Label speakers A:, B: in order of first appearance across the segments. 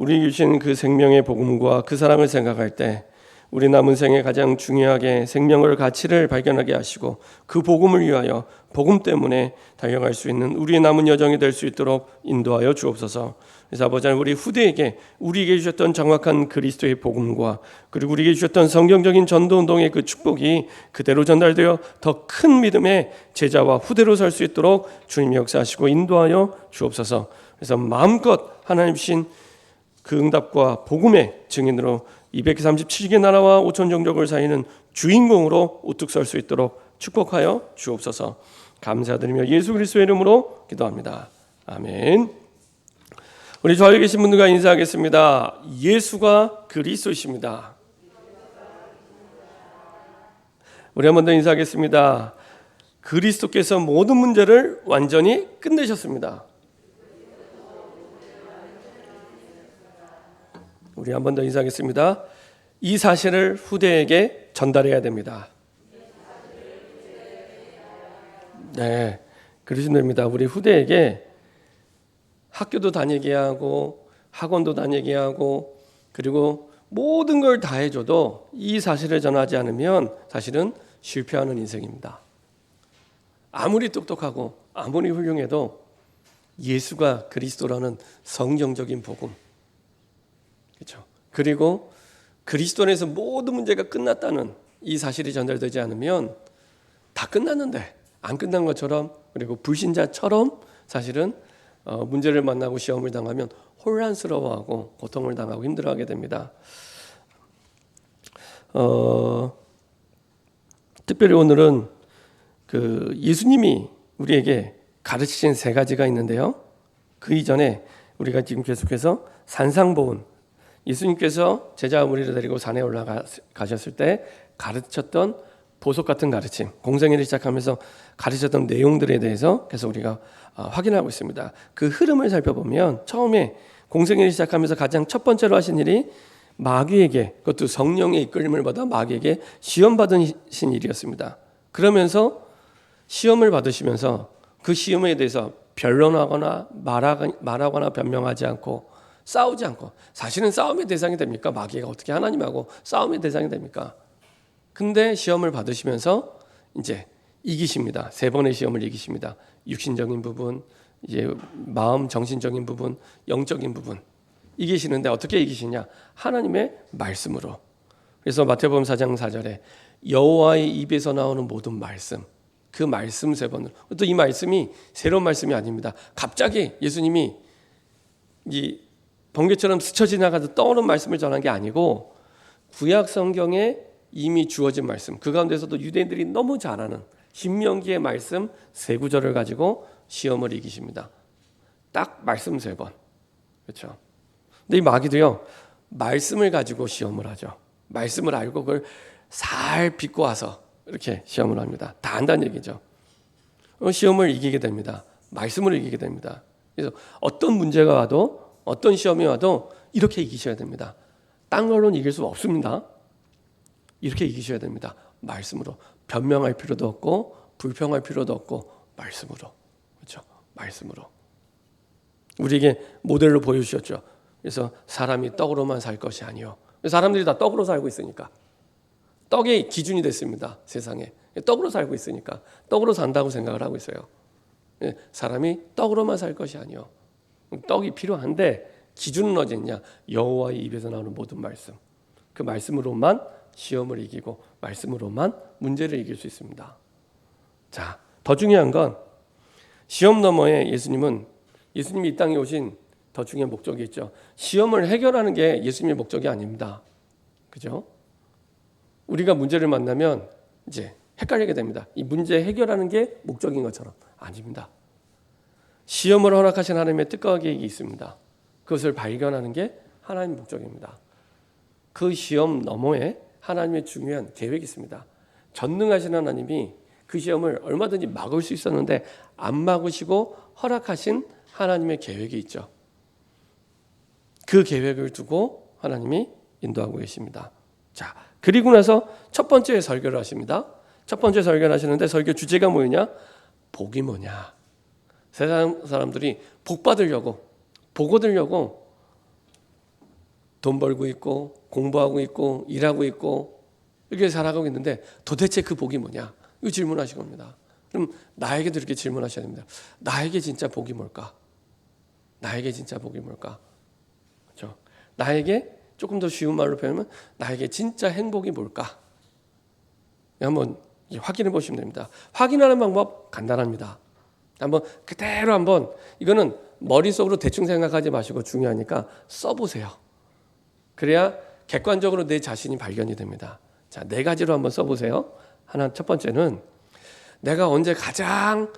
A: 우리 주신 그 생명의 복음과 그 사랑을 생각할 때 우리 남은 생에 가장 중요하게 생명을 가치를 발견하게 하시고 그 복음을 위하여 복음 때문에 달려갈 수 있는 우리의 남은 여정이 될 수 있도록 인도하여 주옵소서. 그래서 아버지 하나님, 우리 후대에게 우리에게 주셨던 정확한 그리스도의 복음과 그리고 우리에게 주셨던 성경적인 전도운동의 그 축복이 그대로 전달되어 더 큰 믿음의 제자와 후대로 설 수 있도록 주님이 역사하시고 인도하여 주옵소서. 그래서 마음껏 하나님 주신 그 응답과 복음의 증인으로 237개 나라와 5천 종족을 살리는 주인공으로 우뚝 설 수 있도록 축복하여 주옵소서. 감사드리며 예수 그리스도의 이름으로 기도합니다. 아멘. 우리 좌우에 계신 분들과 인사하겠습니다. 예수가 그리스도이십니다. 우리 한 번 더 인사하겠습니다. 그리스도께서 모든 문제를 완전히 끝내셨습니다. 우리 한 번 더 인사하겠습니다. 이 사실을 후대에게 전달해야 됩니다. 네, 그러시면 됩니다. 우리 후대에게 학교도 다니게 하고 학원도 다니게 하고 그리고 모든 걸 다 해줘도 이 사실을 전하지 않으면 사실은 실패하는 인생입니다. 아무리 똑똑하고 아무리 훌륭해도 예수가 그리스도라는 성경적인 복음, 그렇죠? 그리고 그리스도 안에서 모든 문제가 끝났다는 이 사실이 전달되지 않으면 다 끝났는데 안 끝난 것처럼, 그리고 불신자처럼 사실은 문제를 만나고 시험을 당하면 혼란스러워하고 고통을 당하고 힘들어하게 됩니다. 특별히 오늘은 그 예수님이 우리에게 가르치신 세 가지가 있는데요. 그 이전에 우리가 지금 계속해서 산상보훈, 예수님께서 제자 무리를 데리고 산에 올라가셨을 때 가르쳤던 보석 같은 가르침, 공생애를 시작하면서 가르쳤던 내용들에 대해서 계속 우리가 확인하고 있습니다. 그 흐름을 살펴보면 처음에 공생애를 시작하면서 가장 첫 번째로 하신 일이 마귀에게, 그것도 성령의 이끌림을 받아 마귀에게 시험 받으신 일이었습니다. 그러면서 시험을 받으시면서 그 시험에 대해서 변론하거나 말하거나 변명하지 않고 싸우지 않고, 사실은 싸움의 대상이 됩니까? 마귀가 어떻게 하나님하고 싸움의 대상이 됩니까? 근데 시험을 받으시면서 이제 이기십니다. 세 번의 시험을 이기십니다. 육신적인 부분, 이제 마음, 정신적인 부분, 영적인 부분 이기시는데 어떻게 이기시냐? 하나님의 말씀으로. 그래서 마태복음 4장 4절에 여호와의 입에서 나오는 모든 말씀, 그 말씀 세 번을, 또 이 말씀이 새로운 말씀이 아닙니다. 갑자기 예수님이 이 번개처럼 스쳐 지나가서 떠오른 말씀을 전한 게 아니고 구약 성경에 이미 주어진 말씀, 그 가운데서도 유대인들이 너무 잘 아는 신명기의 말씀 세 구절을 가지고 시험을 이기십니다. 딱 말씀 세 번. 그렇죠? 근데 이 마귀도요, 말씀을 가지고 시험을 하죠. 말씀을 알고 그걸 잘 빚고 와서 이렇게 시험을 합니다. 다 안다는 얘기죠. 시험을 이기게 됩니다. 말씀을 이기게 됩니다. 그래서 어떤 문제가 와도, 어떤 시험이 와도 이렇게 이기셔야 됩니다. 딴 걸로는 이길 수 없습니다. 이렇게 이기셔야 됩니다. 말씀으로. 변명할 필요도 없고 불평할 필요도 없고 말씀으로. 그렇죠? 말씀으로. 우리에게 모델로 보여주셨죠. 그래서 사람이 떡으로만 살 것이 아니요. 사람들이 다 떡으로 살고 있으니까. 떡이 기준이 됐습니다. 세상에. 떡으로 살고 있으니까. 떡으로 산다고 생각을 하고 있어요. 사람이 떡으로만 살 것이 아니요. 떡이 필요한데 기준은 어디 있냐? 여호와의 입에서 나오는 모든 말씀. 그 말씀으로만 시험을 이기고 말씀으로만 문제를 이길 수 있습니다. 자, 더 중요한 건 시험 너머에 예수님이 이 땅에 오신 더 중요한 목적이 있죠. 시험을 해결하는 게 예수님의 목적이 아닙니다. 그죠? 우리가 문제를 만나면 이제 헷갈리게 됩니다. 이 문제 해결하는 게 목적인 것처럼. 아닙니다. 시험을 허락하신 하나님의 뜻과 계획이 있습니다. 그것을 발견하는 게 하나님의 목적입니다. 그 시험 너머에 하나님의 중요한 계획이 있습니다. 전능하신 하나님이 그 시험을 얼마든지 막을 수 있었는데 안 막으시고 허락하신 하나님의 계획이 있죠. 그 계획을 두고 하나님이 인도하고 계십니다. 자, 그리고 나서 첫 번째 설교를 하십니다. 첫 번째 설교를 하시는데 설교 주제가 뭐냐? 복이 뭐냐? 세상 사람들이 복 받으려고, 복 얻으려고 돈 벌고 있고 공부하고 있고 일하고 있고 이렇게 살아가고 있는데 도대체 그 복이 뭐냐? 이거 질문하신 겁니다. 그럼 나에게도 이렇게 질문하셔야 됩니다. 나에게 진짜 복이 뭘까? 나에게 진짜 복이 뭘까? 그렇죠? 나에게 조금 더 쉬운 말로 표현하면 나에게 진짜 행복이 뭘까? 한번 확인해 보시면 됩니다. 확인하는 방법 간단합니다. 한번 그대로 한번 이거는 머릿속으로 대충 생각하지 마시고 중요하니까 써보세요. 그래야 객관적으로 내 자신이 발견이 됩니다. 자, 4가지로 한번 써보세요. 하나, 첫 번째는 내가 언제 가장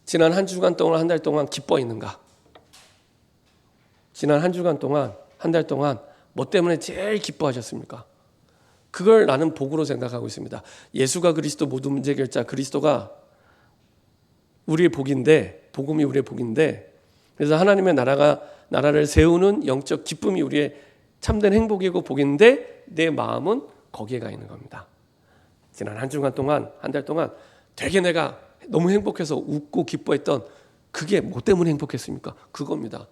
A: 지난 한 주간 동안 한 달 동안 기뻐했는가? 지난 한 주간 동안 한 달 동안 뭐 때문에 제일 기뻐하셨습니까? 그걸 나는 복으로 생각하고 있습니다. 예수가 그리스도 모든 문제 해결자 그리스도가 우리의 복인데 복음이 우리의 복인데 그래서 하나님의 나라를 세우는 영적 기쁨이 우리의 참된 행복이고 복인데 내 마음은 거기에 가 있는 겁니다. 지난 한 주간 동안 한 달 동안 되게 내가 너무 행복해서 웃고 기뻐했던 그게 뭐 때문에 행복했습니까? 그겁니다.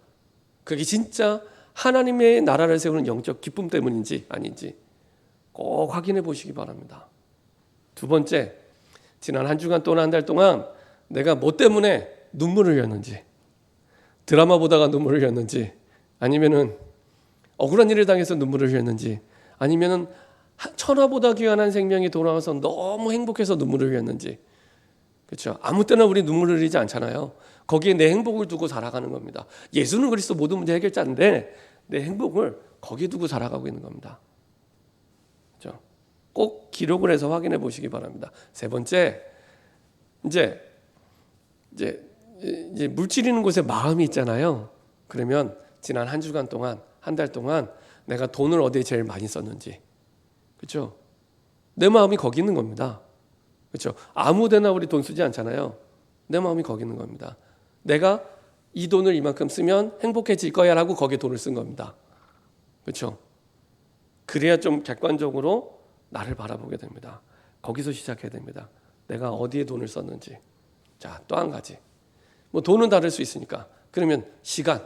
A: 그게 진짜 하나님의 나라를 세우는 영적 기쁨 때문인지 아닌지 꼭 확인해 보시기 바랍니다. 두 번째, 지난 한 주간 또는 한 달 동안 내가 뭐 때문에 눈물을 흘렸는지, 드라마 보다가 눈물을 흘렸는지, 아니면은 억울한 일을 당해서 눈물을 흘렸는지, 아니면은 천하보다 귀한 한 생명이 돌아와서 너무 행복해서 눈물을 흘렸는지, 그렇죠? 아무 때나 우리 눈물을 흘리지 않잖아요. 거기에 내 행복을 두고 살아가는 겁니다. 예수는 그리스도 모든 문제 해결자인데 내 행복을 거기에 두고 살아가고 있는 겁니다. 그렇죠? 꼭 기록을 해서 확인해 보시기 바랍니다. 세 번째, 이제 물질 있는 곳에 마음이 있잖아요. 그러면 지난 한 주간 동안, 한 달 동안 내가 돈을 어디에 제일 많이 썼는지, 그렇죠? 내 마음이 거기 있는 겁니다. 그렇죠? 아무데나 우리 돈 쓰지 않잖아요. 내 마음이 거기 있는 겁니다. 내가 이 돈을 이만큼 쓰면 행복해질 거야라고 거기에 돈을 쓴 겁니다. 그렇죠? 그래야 좀 객관적으로 나를 바라보게 됩니다. 거기서 시작해야 됩니다. 내가 어디에 돈을 썼는지. 자, 또 한 가지. 뭐 돈은 다를 수 있으니까. 그러면 시간.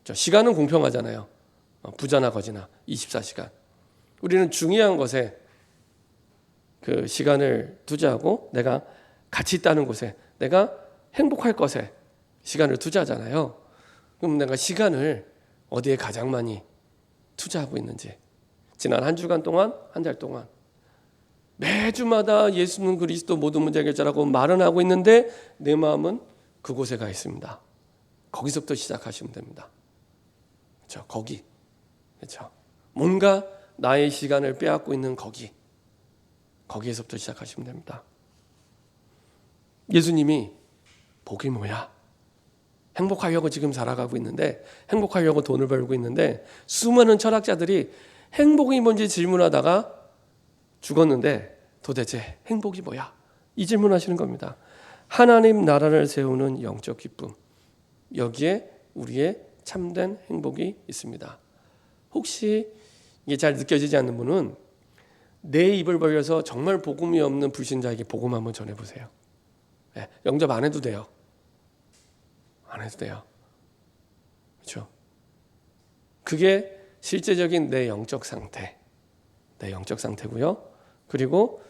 A: 시간은 공평하잖아요. 부자나 거지나 24시간. 우리는 중요한 것에 그 시간을 투자하고 내가 가치 있다는 곳에 내가 행복할 것에 시간을 투자하잖아요. 그럼 내가 시간을 어디에 가장 많이 투자하고 있는지. 지난 한 주간 동안, 한 달 동안 매주마다 예수는 그리스도 모든 문제 해결자라고 말은 하고 있는데 내 마음은 그곳에 가 있습니다. 거기서부터 시작하시면 됩니다. 그렇죠? 거기. 그렇죠? 뭔가 나의 시간을 빼앗고 있는 거기에서부터 시작하시면 됩니다. 예수님이 복이 뭐야? 행복하려고 지금 살아가고 있는데, 행복하려고 돈을 벌고 있는데 수많은 철학자들이 행복이 뭔지 질문하다가 죽었는데 도대체 행복이 뭐야? 이 질문하시는 겁니다. 하나님 나라를 세우는 영적 기쁨, 여기에 우리의 참된 행복이 있습니다. 혹시 이게 잘 느껴지지 않는 분은 내 입을 벌려서 정말 복음이 없는 불신자에게 복음 한번 전해보세요. 네, 영접 안 해도 돼요. 안 해도 돼요. 그렇죠? 그게 실제적인 내 영적 상태고요. 그리고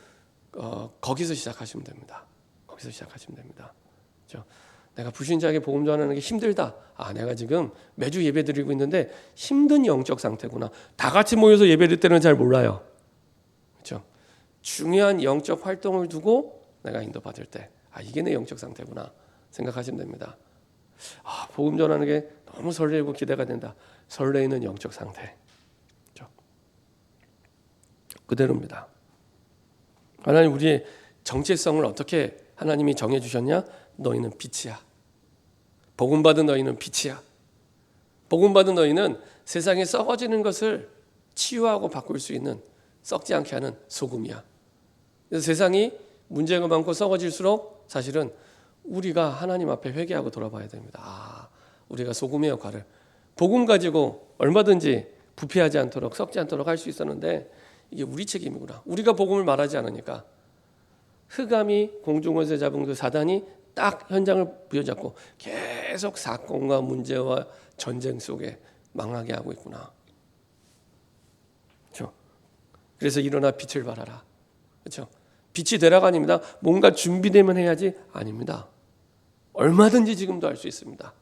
A: 거기서 시작하시면 됩니다. 거기서 시작하시면 됩니다. 그렇죠? 내가 불신자에게 복음 전하는 게 힘들다. 내가 지금 매주 예배 드리고 있는데 힘든 영적 상태구나. 다 같이 모여서 예배 드릴 때는 잘 몰라요. 그렇죠? 중요한 영적 활동을 두고 내가 인도받을 때 이게 내 영적 상태구나 생각하시면 됩니다. 복음 전하는 게 너무 설레고 기대가 된다. 설레이는 영적 상태. 그렇죠? 그대로입니다. 하나님 우리의 정체성을 어떻게 하나님이 정해주셨냐? 너희는 빛이야. 복음받은 너희는 빛이야. 복음받은 너희는 세상에 썩어지는 것을 치유하고 바꿀 수 있는 썩지 않게 하는 소금이야. 그래서 세상이 문제가 많고 썩어질수록 사실은 우리가 하나님 앞에 회개하고 돌아봐야 됩니다. 우리가 소금의 역할을 복음 가지고 얼마든지 부패하지 않도록 썩지 않도록 할 수 있었는데 이게 우리 책임이구나. 우리가 복음을 말하지 않으니까 흑암이 공중원세 잡은 그 사단이 딱 현장을 부여잡고 계속 사건과 문제와 전쟁 속에 망하게 하고 있구나. 그렇죠? 그래서 일어나 빛을 발하라. 그렇죠? 빛이 되라가 아닙니다. 뭔가 준비되면 해야지 아닙니다. 얼마든지 지금도 할 수 있습니다.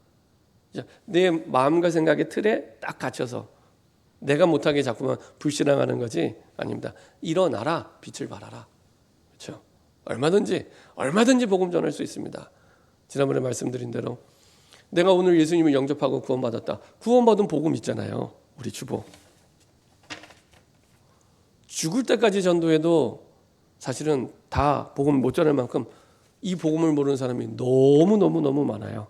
A: 내 마음과 생각의 틀에 딱 갇혀서 내가 못하게 자꾸만 불신앙하는 거지 아닙니다. 일어나라, 빛을 발하라. 그렇죠? 얼마든지 복음 전할 수 있습니다. 지난번에 말씀드린 대로 내가 오늘 예수님을 영접하고 구원받았다. 구원받은 복음 있잖아요. 우리 주보. 죽을 때까지 전도해도 사실은 다 복음 못 전할 만큼 이 복음을 모르는 사람이 너무 많아요.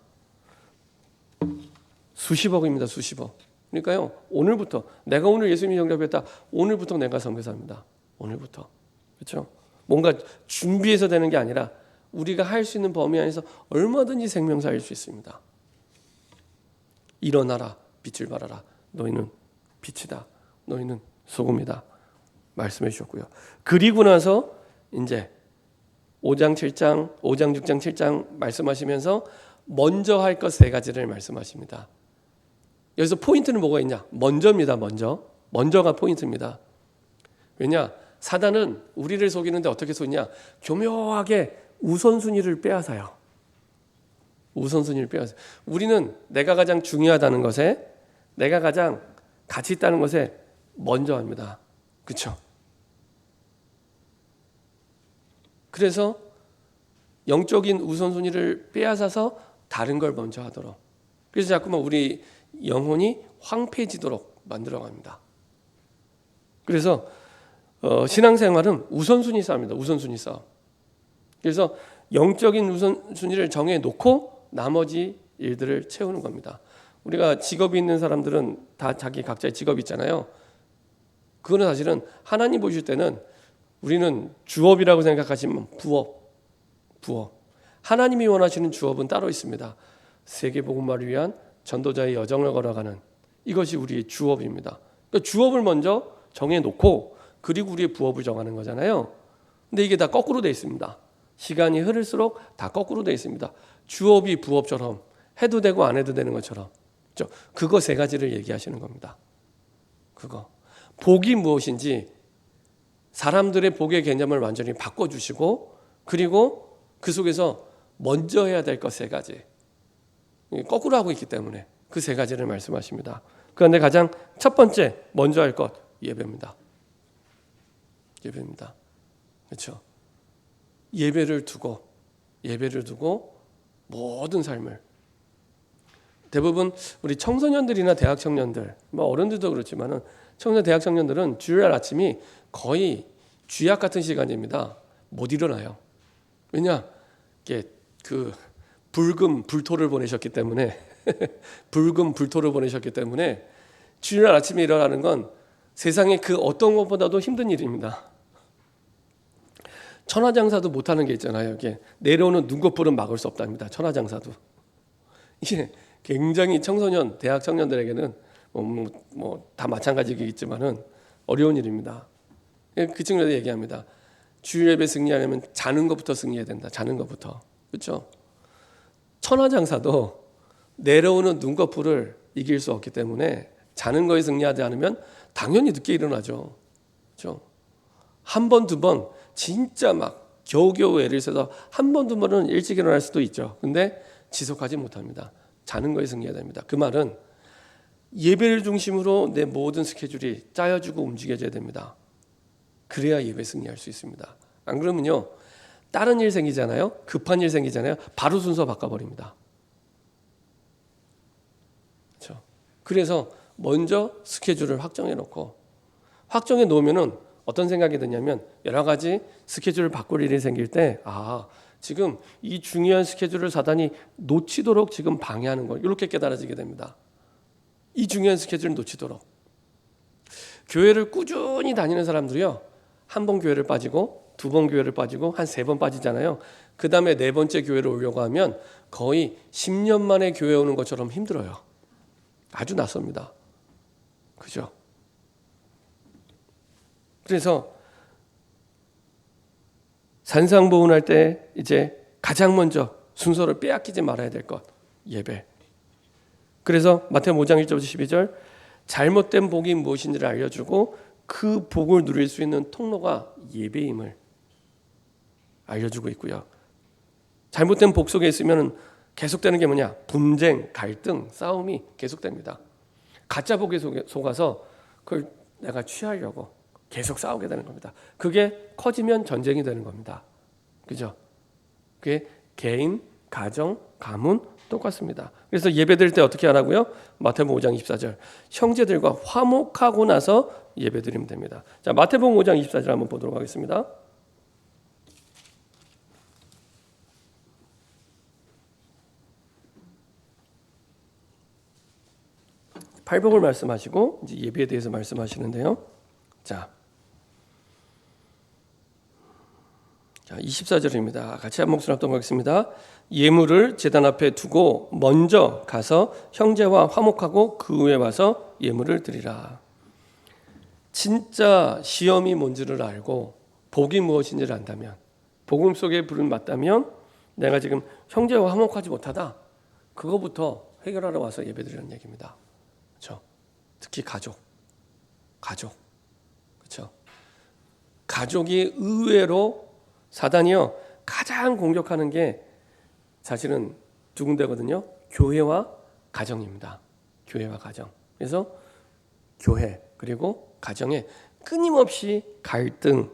A: 수십억입니다. 수십억. 그러니까요. 오늘부터 내가 오늘 예수님 영접했다. 오늘부터 내가 선교사입니다. 오늘부터. 그렇죠? 뭔가 준비해서 되는 게 아니라 우리가 할 수 있는 범위 안에서 얼마든지 생명사일 수 있습니다. 일어나라, 빛을 발하라. 너희는 빛이다. 너희는 소금이다. 말씀해 주셨고요. 그리고 나서 이제 5장 6장 7장 말씀하시면서 먼저 할 것 3가지를 말씀하십니다. 여기서 포인트는 뭐가 있냐? 먼저입니다. 먼저가 포인트입니다. 왜냐? 사단은 우리를 속이는데 어떻게 속이냐? 교묘하게 우선순위를 빼앗아요. 우선순위를 빼앗아요. 우리는 내가 가장 중요하다는 것에, 내가 가장 가치 있다는 것에 먼저 합니다. 그렇죠? 그래서 영적인 우선순위를 빼앗아서 다른 걸 먼저 하도록, 그래서 자꾸만 우리 영혼이 황폐해지도록 만들어갑니다. 그래서 신앙생활은 우선순위 싸움입니다. 우선순위 싸움. 그래서 영적인 우선순위를 정해놓고 나머지 일들을 채우는 겁니다. 우리가 직업이 있는 사람들은 다 자기 각자의 직업이 있잖아요. 그거는 사실은 하나님 보실 때는 우리는 주업이라고 생각하시면 부업. 하나님이 원하시는 주업은 따로 있습니다. 세계복음화를 위한 전도자의 여정을 걸어가는, 이것이 우리의 주업입니다. 그러니까 주업을 먼저 정해놓고 그리고 우리의 부업을 정하는 거잖아요. 근데 이게 다 거꾸로 돼 있습니다. 시간이 흐를수록 다 거꾸로 돼 있습니다. 주업이 부업처럼 해도 되고 안 해도 되는 것처럼. 그렇죠? 그거 3가지를 얘기하시는 겁니다. 그거. 복이 무엇인지 사람들의 복의 개념을 완전히 바꿔주시고, 그리고 그 속에서 먼저 해야 될 것 3가지. 거꾸로 하고 있기 때문에 그 3가지를 말씀하십니다. 그런데 가장 첫 번째 먼저 할 것, 예배입니다. 예배입니다. 그렇죠? 예배를 두고 모든 삶을, 대부분 우리 청소년들이나 대학 청년들, 뭐 어른들도 그렇지만은 청소년 대학 청년들은 주일날 아침이 거의 쥐약 같은 시간입니다. 못 일어나요. 왜냐? 이게 그 붉은 불토를 보내셨기 때문에 주일날 아침에 일어나는 건 세상에 그 어떤 것보다도 힘든 일입니다. 천하장사도 못하는 게 있잖아요. 이게 내려오는 눈꺼풀은 막을 수 없답니다. 천하장사도. 이게 굉장히 청소년, 대학 청년들에게는 다 마찬가지겠지만은 어려운 일입니다. 그 친구들 얘기합니다. 주일 예배 승리하려면 자는 것부터 승리해야 된다. 자는 것부터. 그렇죠? 천하장사도 내려오는 눈꺼풀을 이길 수 없기 때문에 자는 거에 승리하지 않으면 당연히 늦게 일어나죠. 그렇죠? 한 번, 두 번 진짜 막 겨우겨우 애를 써서 한 번, 두 번은 일찍 일어날 수도 있죠. 근데 지속하지 못합니다. 자는 거에 승리해야 됩니다. 그 말은 예배를 중심으로 내 모든 스케줄이 짜여지고 움직여져야 됩니다. 그래야 예배 승리할 수 있습니다. 안 그러면요, 다른 일 생기잖아요. 급한 일 생기잖아요. 바로 순서 바꿔버립니다. 그렇죠? 그래서 먼저 스케줄을 확정해 놓으면은 어떤 생각이 드냐면, 여러 가지 스케줄을 바꿀 일이 생길 때, 지금 이 중요한 스케줄을 사단이 놓치도록 지금 방해하는 거, 이렇게 깨달아지게 됩니다. 이 중요한 스케줄을 놓치도록. 교회를 꾸준히 다니는 사람들이요, 한 번 교회를 빠지고, 2번 교회를 빠지고, 한 3번 빠지잖아요. 그 다음에 4번째 교회를 오려고 하면 거의 10년 만에 교회 오는 것처럼 힘들어요. 아주 낯섭니다. 그죠? 그래서 산상보훈할 때 이제 가장 먼저 순서를 빼앗기지 말아야 될 것, 예배. 그래서 마태복음 5장 1절부터 12절, 잘못된 복이 무엇인지를 알려주고 그 복을 누릴 수 있는 통로가 예배임을 알려주고 있고요. 잘못된 복 속에 있으면 계속되는 게 뭐냐? 분쟁, 갈등, 싸움이 계속됩니다. 가짜 복에 속아서 그걸 내가 취하려고 계속 싸우게 되는 겁니다. 그게 커지면 전쟁이 되는 겁니다. 그죠? 그게 개인, 가정, 가문 똑같습니다. 그래서 예배 드릴 때 어떻게 하라고요? 마태복음 5장 24절. 형제들과 화목하고 나서 예배 드리면 됩니다. 자, 마태복음 5장 24절 한번 보도록 하겠습니다. 팔복을 말씀하시고 이제 예배에 대해서 말씀하시는데요. 자 24절입니다. 같이 한 목소리 합독하겠습니다. 예물을 제단 앞에 두고 먼저 가서 형제와 화목하고 그 후에 와서 예물을 드리라. 진짜 시험이 뭔지를 알고 복이 무엇인지를 안다면, 복음 속에 부름 맞다면 내가 지금 형제와 화목하지 못하다, 그거부터 해결하러 와서 예배드리는 얘기입니다. 그렇죠? 특히 가족, 그렇죠? 가족이 의외로 사단이요 가장 공격하는 게 사실은 두 군데거든요. 교회와 가정입니다. 교회와 가정. 그래서 교회 그리고 가정에 끊임없이 갈등,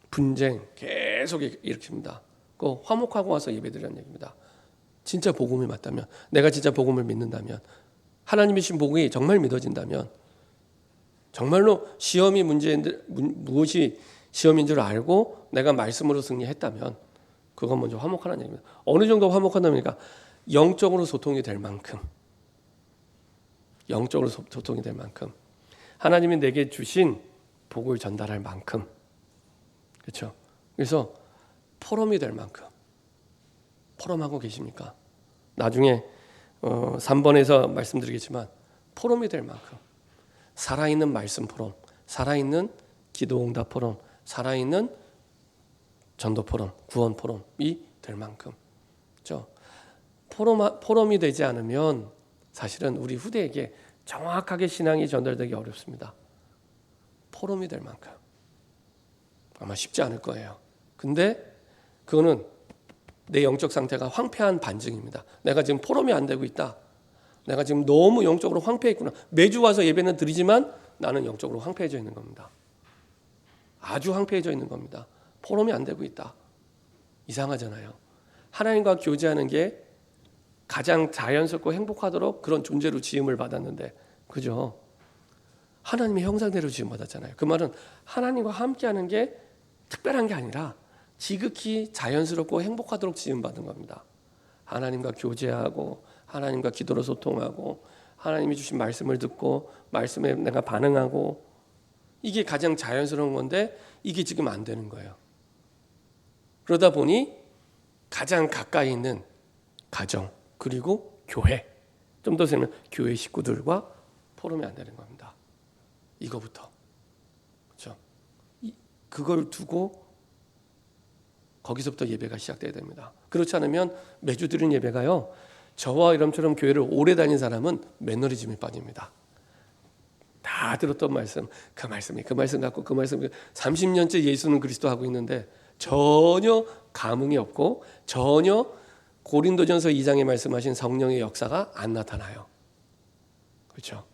A: 분쟁 계속 일으킵니다. 그 화목하고 와서 예배드리는 얘기입니다. 진짜 복음이 맞다면, 내가 진짜 복음을 믿는다면, 하나님이 신 복이 정말 믿어진다면, 정말로 시험이 무엇이 시험인 줄 알고 내가 말씀으로 승리했다면 그건 먼저 화목하라는 얘기입니다. 어느 정도 화목한다니까 영적으로 소통이 될 만큼, 영적으로 소통이 될 만큼, 하나님이 내게 주신 복을 전달할 만큼, 그렇죠? 그래서 포럼이 될 만큼 포럼하고 계십니까? 나중에 3번에서 말씀드리겠지만 포럼이 될 만큼 살아있는 말씀 포럼, 살아있는 기도 응답 포럼, 살아있는 전도 포럼, 구원 포럼이 될 만큼, 그렇죠? 포럼이 되지 않으면 사실은 우리 후대에게 정확하게 신앙이 전달되기 어렵습니다. 포럼이 될 만큼 아마 쉽지 않을 거예요. 근데 그거는 내 영적 상태가 황폐한 반증입니다. 내가 지금 포럼이 안 되고 있다. 내가 지금 너무 영적으로 황폐해 있구나. 매주 와서 예배는 드리지만 나는 영적으로 황폐해져 있는 겁니다. 아주 황폐해져 있는 겁니다. 포럼이 안 되고 있다. 이상하잖아요. 하나님과 교제하는 게 가장 자연스럽고 행복하도록 그런 존재로 지음을 받았는데, 그죠? 하나님의 형상대로 지음 받았잖아요. 그 말은 하나님과 함께하는 게 특별한 게 아니라 지극히 자연스럽고 행복하도록 지음 받은 겁니다. 하나님과 교제하고 하나님과 기도로 소통하고 하나님이 주신 말씀을 듣고 말씀에 내가 반응하고, 이게 가장 자연스러운 건데 이게 지금 안 되는 거예요. 그러다 보니 가장 가까이 있는 가정 그리고 교회, 좀 더 세면 교회 식구들과 포럼이 안 되는 겁니다. 이거부터, 그렇죠? 그걸 두고 거기서부터 예배가 시작돼야 됩니다. 그렇지 않으면 매주 드리는 예배가요, 저와 이런처럼 교회를 오래 다닌 사람은 매너리즘에 빠집니다. 다 들었던 말씀, 그 말씀 갖고 그 말씀 30년째 예수는 그리스도 하고 있는데 전혀 감흥이 없고 전혀 고린도전서 2장에 말씀하신 성령의 역사가 안 나타나요. 그렇죠?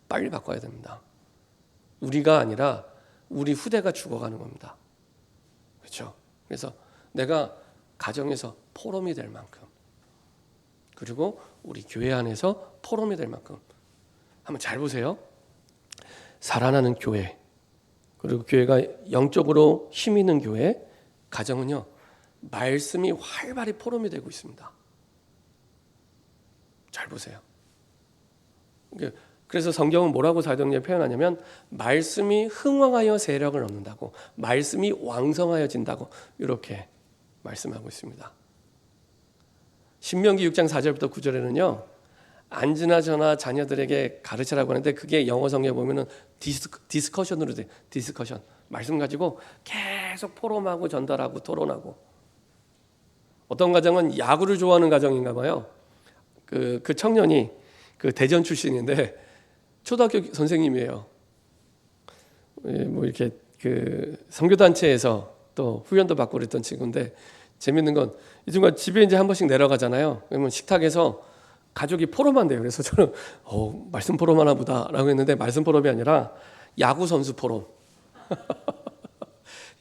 A: 빨리 바꿔야 됩니다. 우리가 아니라 우리 후대가 죽어가는 겁니다. 그렇죠? 그래서 내가 가정에서 포럼이 될 만큼, 그리고 우리 교회 안에서 포럼이 될 만큼, 한번 잘 보세요. 살아나는 교회, 그리고 교회가 영적으로 힘 있는 교회, 가정은요 말씀이 활발히 포럼이 되고 있습니다. 잘 보세요. 그래서 성경은 뭐라고 사도행전에 표현하냐면 말씀이 흥왕하여 세력을 얻는다고, 말씀이 왕성하여진다고 이렇게 말씀하고 있습니다. 신명기 6장 4절부터 9절에는요 앉으나 저나 자녀들에게 가르치라고 하는데 그게 영어 성경에 보면은 디스커션으로 돼. 디스커션. 말씀 가지고 계속 포럼하고 전달하고 토론하고. 어떤 가정은 야구를 좋아하는 가정인가 봐요. 그 청년이 그 대전 출신인데 초등학교 선생님이에요. 뭐 이렇게 그 선교단체에서 또 훈련도 받고 그랬던 친구인데, 재밌는 건 이 친구가 집에 이제 한 번씩 내려가잖아요. 그러면 식탁에서 가족이 포럼한대요. 그래서 저는 말씀 포럼 하나 보다라고 했는데, 말씀 포럼이 아니라 야구 선수 포럼.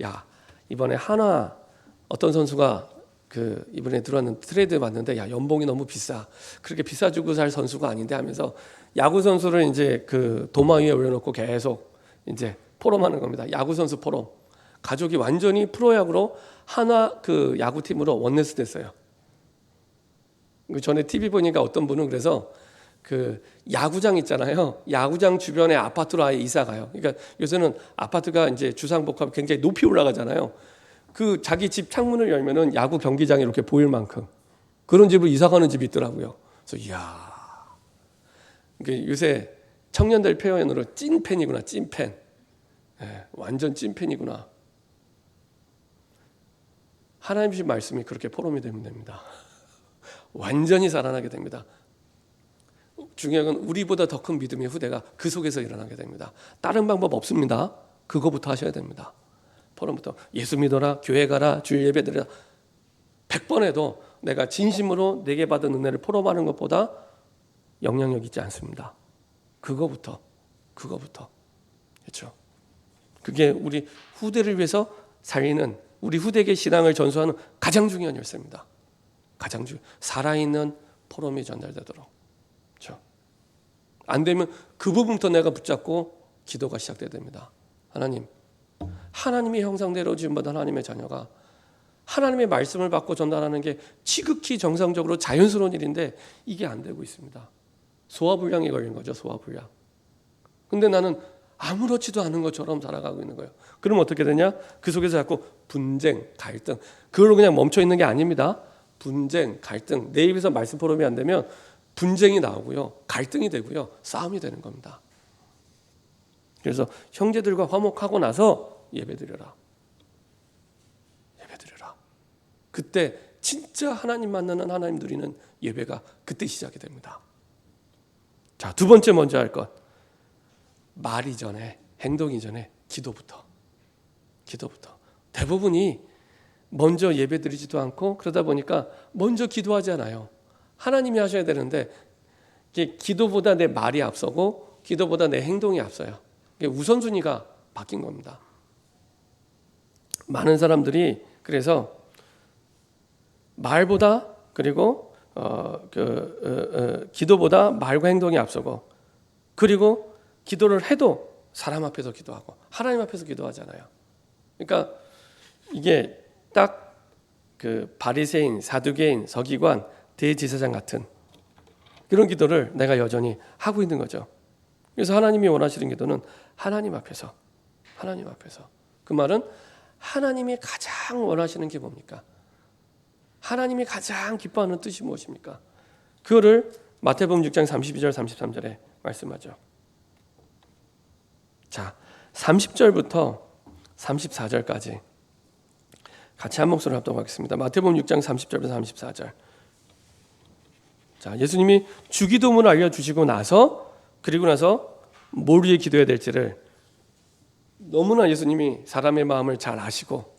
A: 야, 이번에 한화 어떤 선수가 이번에 들어왔는 트레이드 받는데, 야, 연봉이 너무 비싸. 그렇게 비싸 주고 살 선수가 아닌데 하면서 야구 선수를 이제 도마 위에 올려놓고 계속 이제 포럼하는 겁니다. 야구 선수 포럼. 가족이 완전히 프로야구로 한화 야구팀으로 원네스 됐어요. 전에 TV 보니까 어떤 분은 그래서 야구장 있잖아요. 야구장 주변에 아파트로 아예 이사 가요. 그러니까 요새는 아파트가 이제 주상복합 굉장히 높이 올라가잖아요. 자기 집 창문을 열면은 야구 경기장이 이렇게 보일 만큼 그런 집으로 이사 가는 집이 있더라고요. 그래서 이야, 그러니까 요새 청년들 표현으로 찐팬이구나, 찐팬. 완전 찐팬이구나. 하나님의 말씀이 그렇게 포럼이 되면 됩니다. 완전히 살아나게 됩니다. 중요한 건 우리보다 더 큰 믿음의 후대가 그 속에서 일어나게 됩니다. 다른 방법 없습니다. 그거부터 하셔야 됩니다. 포럼부터 예수 믿어라, 교회 가라, 주일 예배 드려라. 100번 해도 내가 진심으로 내게 받은 은혜를 포럼하는 것보다 영향력 있지 않습니다. 그거부터. 그렇죠? 그게 우리 후대를 위해서 살리는, 우리 후대에게 신앙을 전수하는 가장 중요한 열쇠입니다. 가장 살아있는 포럼이 전달되도록. 그렇죠? 안 되면 그 부분부터 내가 붙잡고 기도가 시작돼야 됩니다. 하나님의 형상대로 지음받은 하나님의 자녀가 하나님의 말씀을 받고 전달하는 게 지극히 정상적으로 자연스러운 일인데, 이게 안 되고 있습니다. 소화불량이 걸린 거죠. 소화불량. 근데 나는 아무렇지도 않은 것처럼 살아가고 있는 거예요. 그럼 어떻게 되냐? 그 속에서 자꾸 분쟁, 갈등, 그걸로 그냥 멈춰 있는 게 아닙니다. 분쟁, 갈등, 내 입에서 말씀 포럼이 안 되면 분쟁이 나오고요, 갈등이 되고요, 싸움이 되는 겁니다. 그래서 형제들과 화목하고 나서 예배드려라. 그때 진짜 하나님 만나는, 하나님 누리는 예배가 그때 시작이 됩니다. 자, 두 번째 먼저 할 것, 말 이전에, 행동 이전에 기도부터. 대부분이 먼저 예배드리지도 않고 그러다 보니까 먼저 기도하지 않아요. 하나님이 하셔야 되는데 기도보다 내 말이 앞서고 기도보다 내 행동이 앞서요. 우선순위가 바뀐 겁니다. 많은 사람들이 그래서 말보다, 그리고 기도보다 말과 행동이 앞서고, 그리고 기도를 해도 사람 앞에서 기도하고 하나님 앞에서 기도하잖아요. 그러니까 이게 딱 바리새인, 사두개인, 서기관, 대제사장 같은 그런 기도를 내가 여전히 하고 있는 거죠. 그래서 하나님이 원하시는 기도는 하나님 앞에서. 그 말은 하나님이 가장 원하시는 게 뭡니까? 하나님이 가장 기뻐하는 뜻이 무엇입니까? 그거를 마태복음 6장 32절 33절에 말씀하죠. 자, 30절부터 34절까지 같이 한 목소리로 합독하겠습니다. 마태복음 6장 30절부터 34절. 자, 예수님이 주기도문을 알려주시고 나서, 그리고 나서 뭘 위해 기도해야 될지를 너무나 예수님이 사람의 마음을 잘 아시고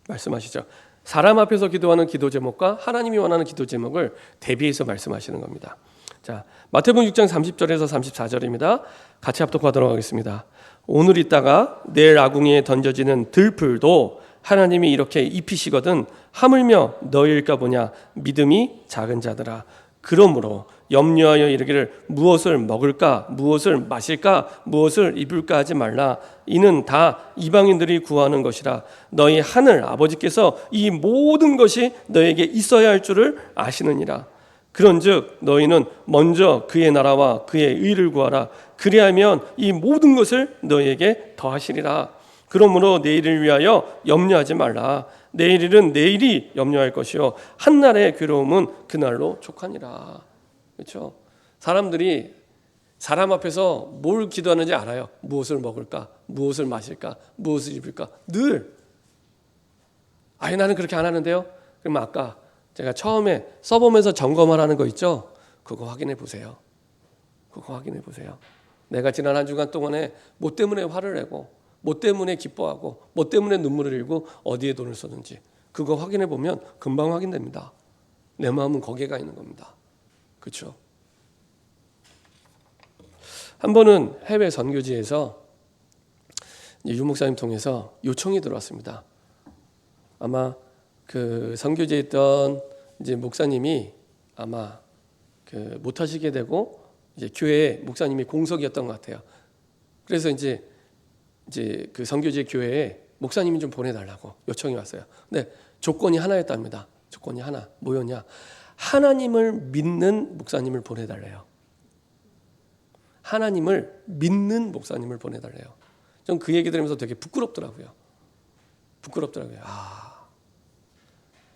A: 말씀하시죠. 사람 앞에서 기도하는 기도 제목과 하나님이 원하는 기도 제목을 대비해서 말씀하시는 겁니다. 자, 마태복음 6장 30절에서 34절입니다. 같이 합독하도록 하겠습니다. 오늘 있다가 내일 아궁이에 던져지는 들풀도 하나님이 이렇게 입히시거든 하물며 너희일까 보냐. 믿음이 작은 자들아. 그러므로 염려하여 이르기를 무엇을 먹을까, 무엇을 마실까, 무엇을 입을까 하지 말라. 이는 다 이방인들이 구하는 것이라. 너희 하늘 아버지께서 이 모든 것이 너에게 있어야 할 줄을 아시느니라. 그런즉 너희는 먼저 그의 나라와 그의 의를 구하라. 그리하면 이 모든 것을 너희에게 더하시리라. 그러므로 내일을 위하여 염려하지 말라. 내일 일은 내일이 염려할 것이요 한날의 괴로움은 그날로 족하니라. 그렇죠? 사람들이 사람 앞에서 뭘 기도하는지 알아요. 무엇을 먹을까, 무엇을 마실까, 무엇을 입을까. 늘. 아예 나는 그렇게 안 하는데요. 그러면 아까 제가 처음에 써보면서 점검하라는 거 있죠. 그거 확인해 보세요. 내가 지난 한 주간 동안에 뭐 때문에 화를 내고 뭐 때문에 기뻐하고 뭐 때문에 눈물을 흘리고 어디에 돈을 썼는지 그거 확인해 보면 금방 확인됩니다. 내 마음은 거기에 가 있는 겁니다. 그렇죠? 한 번은 해외 선교지에서 유 목사님 통해서 요청이 들어왔습니다. 아마 그 선교지에 있던 이제 목사님이 아마 그 못 하시게 되고 이제 교회에 목사님이 공석이었던 것 같아요. 그래서 이제 그 선교지 교회에 목사님이 좀 보내달라고 요청이 왔어요. 근데 조건이 하나였답니다. 조건이 하나. 뭐였냐? 하나님을 믿는 목사님을 보내달래요. 하나님을 믿는 목사님을 보내달래요. 전 그 얘기 들으면서 되게 부끄럽더라고요.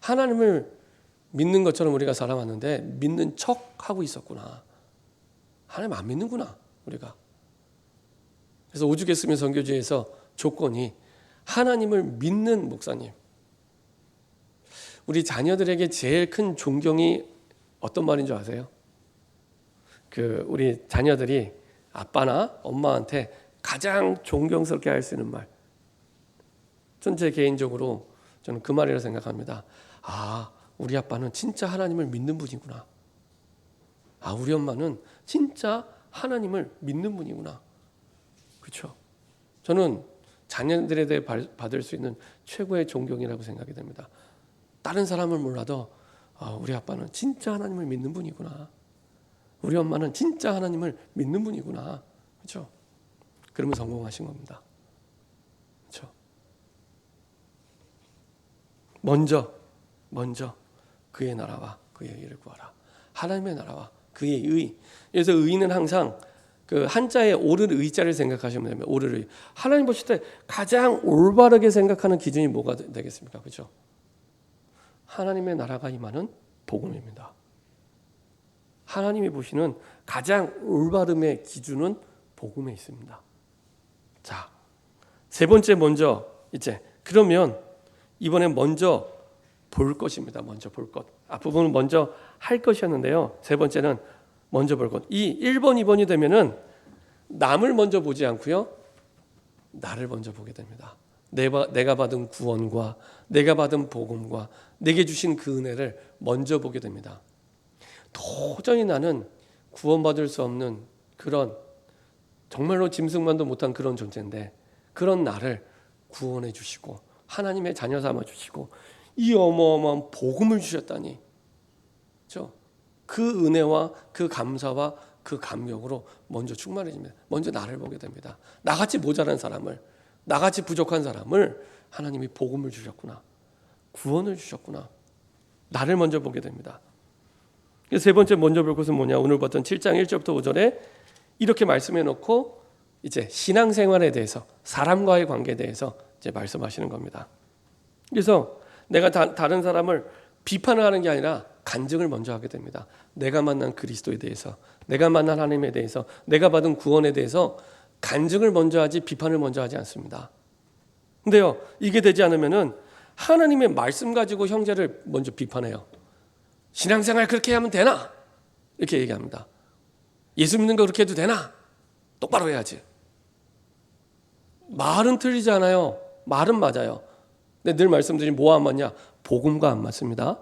A: 하나님을 믿는 것처럼 우리가 살아왔는데 믿는 척 하고 있었구나. 하나님 안 믿는구나 우리가. 그래서 오죽했으면 선교지에서 조건이 하나님을 믿는 목사님. 우리 자녀들에게 제일 큰 존경이 어떤 말인 줄 아세요? 우리 자녀들이 아빠나 엄마한테 가장 존경스럽게 할 수 있는 말. 전 제 개인적으로 저는 그 말이라고 생각합니다. 우리 아빠는 진짜 하나님을 믿는 분이구나. 우리 엄마는 진짜 하나님을 믿는 분이구나. 그렇죠? 저는 자녀들에 대해 받을 수 있는 최고의 존경이라고 생각이 됩니다. 다른 사람을 몰라도 우리 아빠는 진짜 하나님을 믿는 분이구나. 우리 엄마는 진짜 하나님을 믿는 분이구나. 그렇죠? 그러면 성공하신 겁니다. 그렇죠? 먼저 그의 나라와 그의 의를 구하라. 하나님의 나라와 그의 의. 그래서 의는 항상 그 한자에 옳은 의자를 생각하시면 됩니다. 옳은 의. 하나님 보실 때 가장 올바르게 생각하는 기준이 뭐가 되겠습니까? 그렇죠? 하나님의 나라가 임하는 복음입니다. 하나님이 보시는 가장 올바름의 기준은 복음에 있습니다. 자, 세 번째 먼저 이제 그러면 이번엔 먼저 볼 것입니다. 먼저 볼 것. 앞부분은 먼저 할 것이었는데요. 세 번째는 먼저 볼 것. 이 1번, 2번이 되면은 남을 먼저 보지 않고요. 나를 먼저 보게 됩니다. 내가 받은 구원과 내가 받은 복음과 내게 주신 그 은혜를 먼저 보게 됩니다. 도저히 나는 구원받을 수 없는 그런 정말로 짐승만도 못한 그런 존재인데 그런 나를 구원해 주시고 하나님의 자녀 삼아 주시고 이 어마어마한 복음을 주셨다니, 그렇죠? 그 은혜와 그 감사와 그 감격으로 먼저 충만해집니다. 먼저 나를 보게 됩니다. 나같이 모자란 사람을, 나같이 부족한 사람을 하나님이 복음을 주셨구나, 구원을 주셨구나. 나를 먼저 보게 됩니다. 세 번째 먼저 볼 것은 뭐냐? 오늘 봤던 7장 1절부터 5절에 이렇게 말씀해 놓고 이제 신앙생활에 대해서, 사람과의 관계에 대해서 이제 말씀하시는 겁니다. 그래서 내가 다른 사람을 비판을 하는 게 아니라 간증을 먼저 하게 됩니다. 내가 만난 그리스도에 대해서, 내가 만난 하나님에 대해서, 내가 받은 구원에 대해서 간증을 먼저 하지 비판을 먼저 하지 않습니다. 근데요, 이게 되지 않으면은 하나님의 말씀 가지고 형제를 먼저 비판해요. 신앙생활 그렇게 하면 되나? 이렇게 얘기합니다. 예수 믿는 거 그렇게 해도 되나? 똑바로 해야지. 말은 틀리지 않아요. 말은 맞아요. 근데 늘 말씀드린 뭐와 안 맞냐? 복음과 안 맞습니다.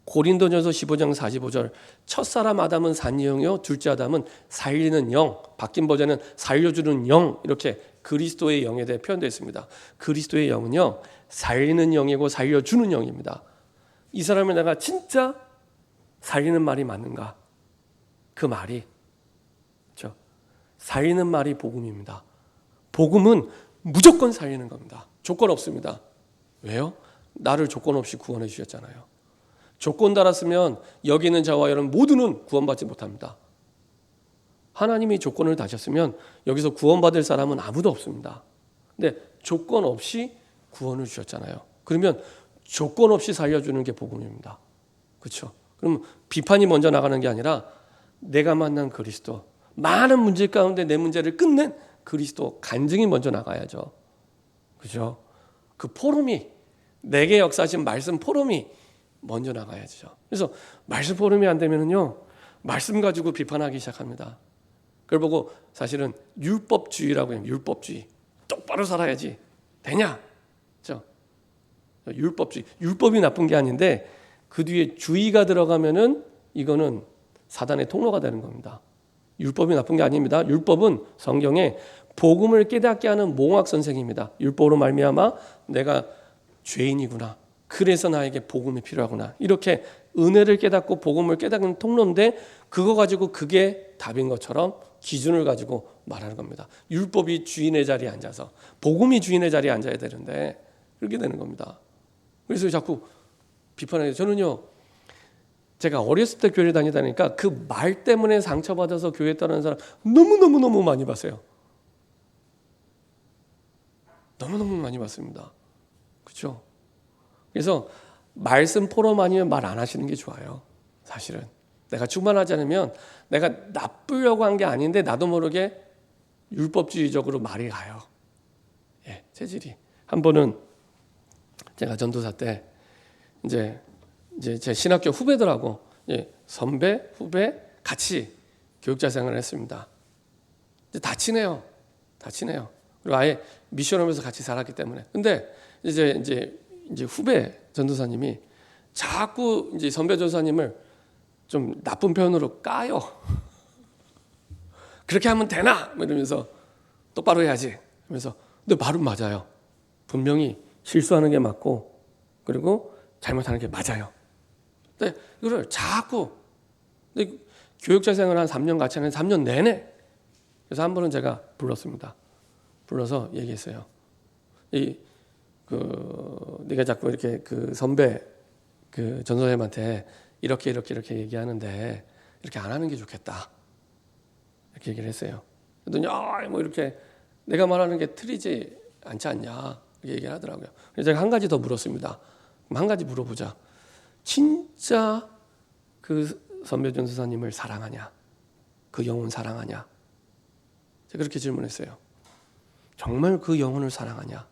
A: 고린도전서 15장 45절 첫사람 아담은 산 영이요 둘째 아담은 살리는 영, 바뀐 버전은 살려주는 영, 이렇게 그리스도의 영에 대해 표현되어 있습니다. 그리스도의 영은요 살리는 영이고 살려주는 영입니다. 이 사람을 내가 진짜 살리는 말이 맞는가? 그 말이, 그렇죠? 살리는 말이 복음입니다. 복음은 무조건 살리는 겁니다. 조건 없습니다. 왜요? 나를 조건 없이 구원해 주셨잖아요. 조건 달았으면 여기 있는 저와 여러분 모두는 구원받지 못합니다. 하나님이 조건을 다셨으면 여기서 구원받을 사람은 아무도 없습니다. 근데 조건 없이 구원을 주셨잖아요. 그러면 조건 없이 살려주는 게 복음입니다. 그렇죠? 그럼 비판이 먼저 나가는 게 아니라 내가 만난 그리스도, 많은 문제 가운데 내 문제를 끝낸 그리스도 간증이 먼저 나가야죠. 그렇죠? 그 포럼이, 내게 역사하신 말씀 포럼이 먼저 나가야죠. 그래서 말씀 포럼이 안 되면은요, 말씀 가지고 비판하기 시작합니다. 그걸 보고 사실은 율법주의라고 해요. 율법주의. 똑바로 살아야지. 되냐? 그렇죠? 율법주의. 율법이 나쁜 게 아닌데 그 뒤에 주의가 들어가면은 이거는 사단의 통로가 되는 겁니다. 율법이 나쁜 게 아닙니다. 율법은 성경에 복음을 깨닫게 하는 몽학 선생입니다. 율법으로 말미암아 내가 죄인이구나. 그래서 나에게 복음이 필요하구나. 이렇게 은혜를 깨닫고 복음을 깨닫는 통로인데 그거 가지고 그게 답인 것처럼 기준을 가지고 말하는 겁니다. 율법이 주인의 자리에 앉아서 복음이 주인의 자리에 앉아야 되는데 그렇게 되는 겁니다. 그래서 자꾸 비판해요. 저는요. 제가 어렸을 때 교회를 다니다니까 그 말 때문에 상처받아서 교회 떠나는 사람 너무너무 많이 봤어요. 너무너무 많이 봤습니다. 그렇죠? 그래서 말씀 포럼 아니면 말 안 하시는 게 좋아요. 사실은 내가 충만하지 않으면 내가 나쁘려고 한 게 아닌데 나도 모르게 율법주의적으로 말이 가요. 예, 체질이. 한 번은 제가 전도사 때 이제 제 신학교 후배들하고 선배, 후배 같이 교육자 생활을 했습니다. 이제 다 친해요. 그리고 아예 미션하면서 같이 살았기 때문에. 근데 이제 후배 전도사님이 자꾸 이제 선배 전도사님을 좀 나쁜 표현으로 까요. 그렇게 하면 되나? 이러면서 똑바로 해야지. 그러면서 근데 말은 맞아요. 분명히 실수하는 게 맞고 그리고 잘못하는 게 맞아요. 근데 이걸 자꾸 교육자 생활 한 3년 같이 하는 3년 내내. 그래서 한 번은 제가 불렀습니다. 불러서 얘기했어요. 네가 자꾸 이렇게 그 선배 그 전선생님한테 이렇게 얘기하는데 이렇게 안 하는 게 좋겠다. 이렇게 얘기를 했어요. 그랬더니 뭐 이렇게 내가 말하는 게 틀리지 않지 않냐 이렇게 얘기를 하더라고요. 그래서 제가 한 가지 더 물었습니다. 그럼 한 가지 물어보자. 진짜 그 선배 전도사님을 사랑하냐? 그 영혼 사랑하냐? 제가 그렇게 질문했어요. 정말 그 영혼을 사랑하냐?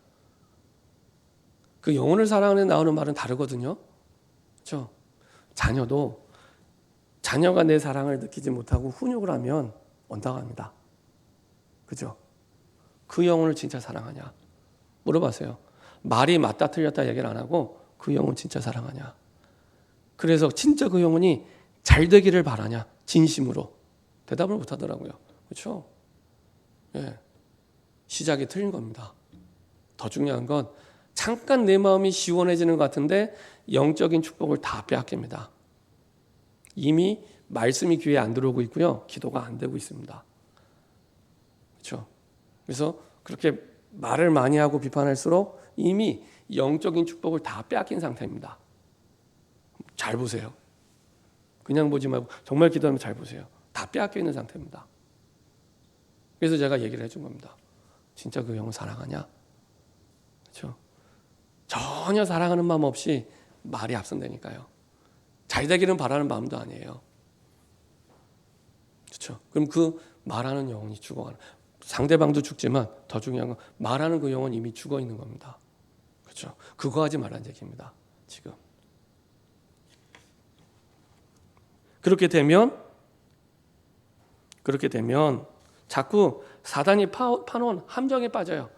A: 그 영혼을 사랑하는 나오는 말은 다르거든요. 그렇죠? 자녀가 내 사랑을 느끼지 못하고 훈육을 하면 원망합니다. 그죠? 그 영혼을 진짜 사랑하냐? 물어봤어요. 말이 맞다 틀렸다 얘기를 안 하고 그 영혼 진짜 사랑하냐? 그래서 진짜 그 영혼이 잘 되기를 바라냐? 진심으로. 대답을 못 하더라고요. 그렇죠? 예. 시작이 틀린 겁니다. 더 중요한 건 잠깐 내 마음이 시원해지는 것 같은데 영적인 축복을 다 빼앗깁니다. 이미 말씀이 귀에 안 들어오고 있고요. 기도가 안 되고 있습니다. 그렇죠? 그래서 그렇게 말을 많이 하고 비판할수록 이미 영적인 축복을 다 빼앗긴 상태입니다. 잘 보세요. 그냥 보지 말고 정말 기도하면 잘 보세요. 다 빼앗겨 있는 상태입니다. 그래서 제가 얘기를 해준 겁니다. 진짜 그 영혼 사랑하냐? 그렇죠? 전혀 사랑하는 마음 없이 말이 앞선다니까요. 잘 되기는 바라는 마음도 아니에요. 그렇죠? 그럼 그 말하는 영혼이 죽어가는. 상대방도 죽지만 더 중요한 건 말하는 그 영혼이 이미 죽어 있는 겁니다. 그렇죠? 그거 하지 말라는 얘기입니다. 지금. 그렇게 되면 자꾸 사단이 파놓은 함정에 빠져요.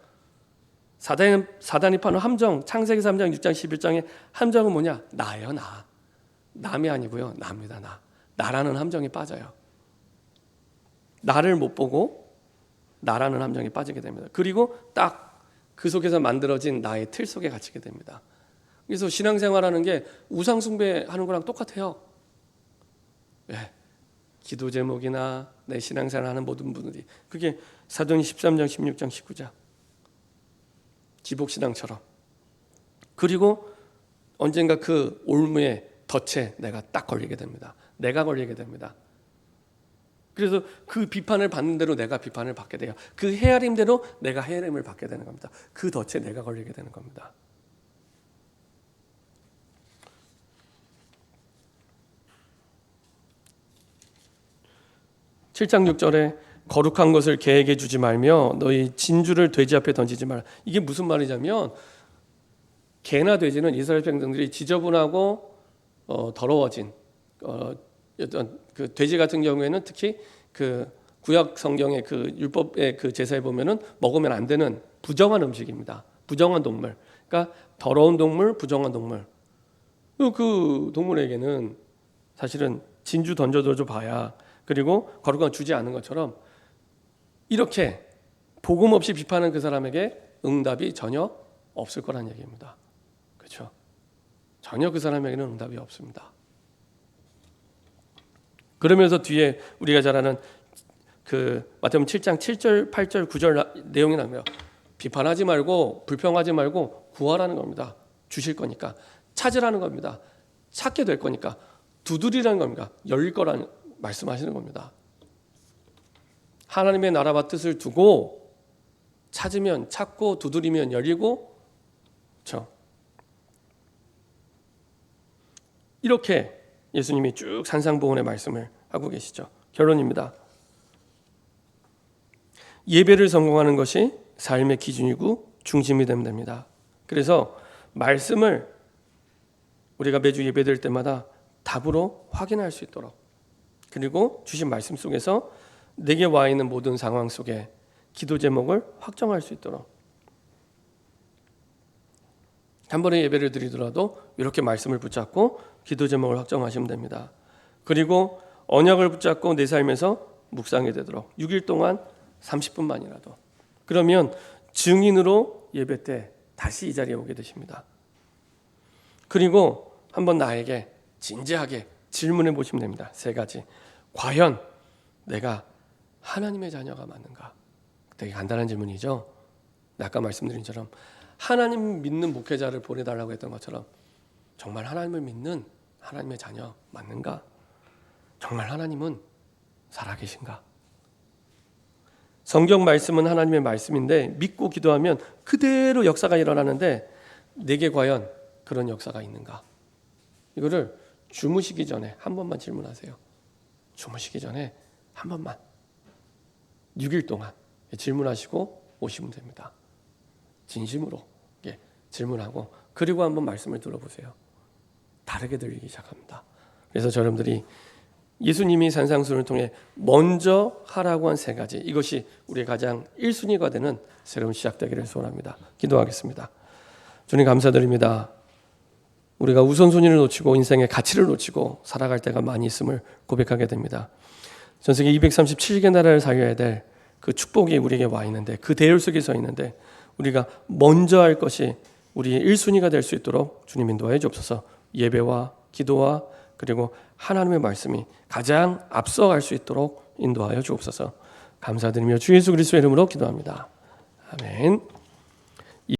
A: 사단이 파놓은 함정, 창세기 3장, 6장, 11장의 함정은 뭐냐? 나예요, 나. 남이 아니고요, 나입니다, 나. 나라는 함정에 빠져요. 나를 못 보고 나라는 함정에 빠지게 됩니다. 그리고 딱 그 속에서 만들어진 나의 틀 속에 갇히게 됩니다. 그래서 신앙생활하는 게 우상 숭배하는 거랑 똑같아요. 예. 기도 제목이나 내 신앙생활하는 모든 분들이 그게 사도행 13장, 16장, 19장 기복신앙처럼. 그리고 언젠가 그 올무의 덫에 내가 딱 걸리게 됩니다. 내가 걸리게 됩니다. 그래서 그 비판을 받는 대로 내가 비판을 받게 돼요. 그 헤아림대로 내가 헤아림을 받게 되는 겁니다. 그 덫에 내가 걸리게 되는 겁니다. (7장 6절에) 거룩한 것을 개에게 주지 말며 너희 진주를 돼지 앞에 던지지 마라. 이게 무슨 말이냐면 개나 돼지는 이스라엘 백성들이 지저분하고 더러워진 어떤 그 돼지 같은 경우에는 특히 그 구약 성경의 그 율법의 그 제사에 보면은 먹으면 안 되는 부정한 음식입니다. 부정한 동물. 그러니까 더러운 동물, 부정한 동물. 그 동물에게는 사실은 진주 던져줘 봐야, 그리고 거룩한 주지 않은 것처럼 이렇게 복음 없이 비판하는 그 사람에게 응답이 전혀 없을 거란 얘기입니다. 그렇죠? 전혀 그 사람에게는 응답이 없습니다. 그러면서 뒤에 우리가 잘 아는 그 마태복음 7장 7절, 8절, 9절 내용이 나오며 비판하지 말고 불평하지 말고 구하라는 겁니다. 주실 거니까. 찾으라는 겁니다. 찾게 될 거니까. 두드리라는 겁니다. 열릴 거라는 말씀하시는 겁니다. 하나님의 나라와 뜻을 두고 찾으면 찾고 두드리면 열리고, 그렇죠? 이렇게 예수님이 쭉 산상보훈의 말씀을 하고 계시죠. 결론입니다. 예배를 성공하는 것이 삶의 기준이고 중심이 되면 됩니다. 그래서 말씀을 우리가 매주 예배드릴 때마다 답으로 확인할 수 있도록, 그리고 주신 말씀 속에서 내게 와 있는 모든 상황 속에 기도 제목을 확정할 수 있도록, 한 번에 예배를 드리더라도 이렇게 말씀을 붙잡고 기도 제목을 확정하시면 됩니다. 그리고 언약을 붙잡고 내 삶에서 묵상이 되도록 6일 동안 30분만이라도, 그러면 증인으로 예배 때 다시 이 자리에 오게 되십니다. 그리고 한번 나에게 진지하게 질문해 보시면 됩니다. 3가지. 과연 내가 하나님의 자녀가 맞는가? 되게 간단한 질문이죠. 아까 말씀드린 것처럼 하나님 믿는 목회자를 보내달라고 했던 것처럼 정말 하나님을 믿는 하나님의 자녀 맞는가? 정말 하나님은 살아계신가? 성경 말씀은 하나님의 말씀인데 믿고 기도하면 그대로 역사가 일어나는데 내게 과연 그런 역사가 있는가? 이거를 주무시기 전에 한 번만 질문하세요. 주무시기 전에 한 번만 6일 동안 질문하시고 오시면 됩니다. 진심으로 질문하고, 그리고 한번 말씀을 들어보세요. 다르게 들리기 시작합니다. 그래서 여러분들이 예수님이 산상수훈을 통해 먼저 하라고 한 3가지, 이것이 우리의 가장 1순위가 되는 새로운 시작되기를 소원합니다. 기도하겠습니다. 주님 감사드립니다. 우리가 우선순위를 놓치고 인생의 가치를 놓치고 살아갈 때가 많이 있음을 고백하게 됩니다. 전세계 237개 나라를 살려야 될 그 축복이 우리에게 와 있는데, 그 대열 속에 서 있는데 우리가 먼저 할 것이 우리의 1순위가 될 수 있도록 주님 인도하여 주옵소서. 예배와 기도와 그리고 하나님의 말씀이 가장 앞서갈 수 있도록 인도하여 주옵소서. 감사드리며 주 예수 그리스도의 이름으로 기도합니다. 아멘.